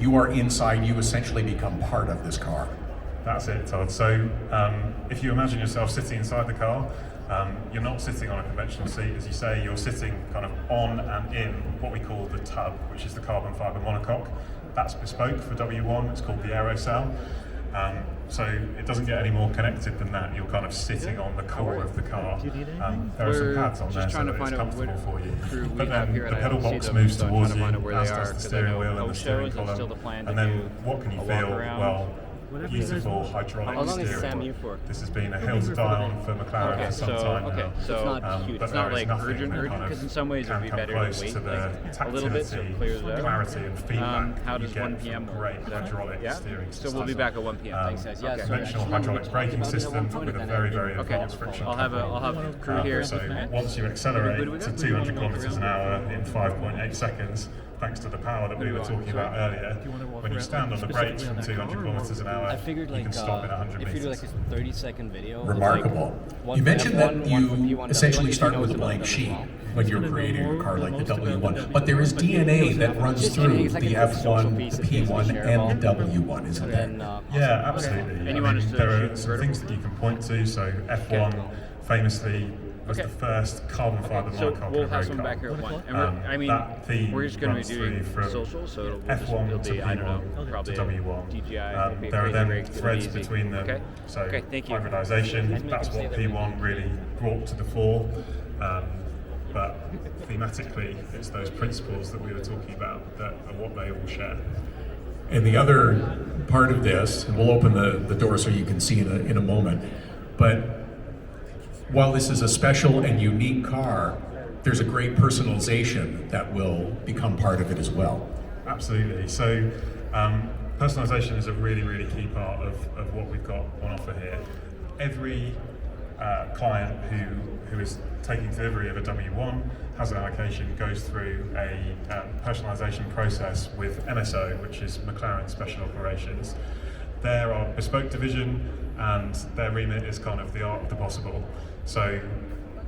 you are inside, you essentially become part of this car. That's it, Todd. So if you imagine yourself sitting inside the car, you're not sitting on a conventional seat, as you say, you're sitting kind of on and in what we call the tub, which is the carbon fibre monocoque. That's bespoke for W1, it's called the aerocell. So it doesn't get any more connected than that. You're kind of sitting on the core of the car. There are some pads on there so that it's comfortable for you. But then the pedal box moves towards you, as does the steering wheel and the steering column. And then what can you feel? Well, beautiful hydraulic steering. This has been a hill to die on for McLaren for some time now. So it's not huge. It's not like urgent, because in some ways it would be better to wait a little bit so it clears it out. Clarity and feedback. How does 1 p.m. Great hydraulic steering system. So we'll be back at 1 p.m. Thanks, guys. Yeah, conventional hydraulic braking system with a very, very advanced friction. I'll have crew here. So once you accelerate to 200 kilometers an hour in 5.8 seconds, thanks to the power that we were talking about earlier, when you stand on the brakes from 200 kilometers an hour, you can stop in 100 meters. If you do like a 30-second video. Remarkable. You mentioned that you essentially started with a blank sheet when you're creating a car like the W1, but there is DNA that runs through the F1, the P1, and the W1, isn't there? Yeah, absolutely. There are some things that you can point to. So F1 famously was the first carbon fibre monocoque. We'll have someone back here at 1. And we're just going to be doing social, so it'll be, I don't know, probably W1. DJI. There are then threads between them. So thank you. hybridization, that's what P1 really brought to the fore. But thematically, it's those principles that we were talking about that are what they all share. And the other part of this, and we'll open the door so you can see in a moment, but while this is a special and unique car, there's a great personalization that will become part of it as well. Absolutely. So personalization is a really, really key part of what we've got on offer here. Every client who is taking delivery of a W1 has an allocation, goes through a personalization process with MSO, which is McLaren Special Operations. They're our bespoke division, and their remit is kind of the art of the possible. So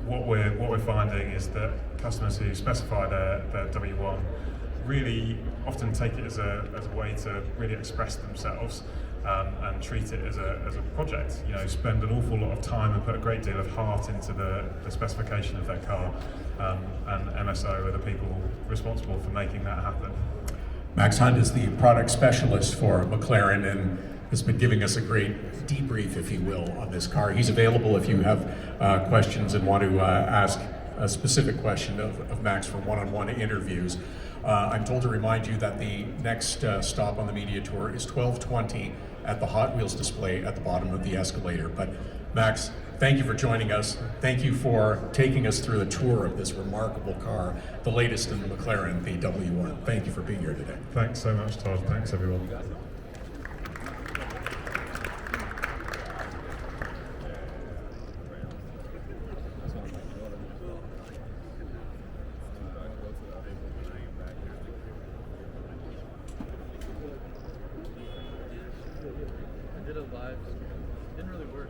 what we're finding is that customers who specify their W1 really often take it as a way to really express themselves and treat it as a project. You know, spend an awful lot of time and put a great deal of heart into the specification of their car, and MSO are the people responsible for making that happen. Max Hunt is the product specialist for McLaren and has been giving us a great debrief, if you will, on this car. He's available if you have questions and want to ask a specific question of Max for one-on-one interviews. I'm told to remind you that the next stop on the media tour is 12:20 at the Hot Wheels display at the bottom of the escalator. But Max, thank you for joining us. Thank you for taking us through the tour of this remarkable car, the latest in the McLaren, the W1. Thank you for being here today. Thanks so much, Todd. Thanks, everyone. I did it live. It didn't really work.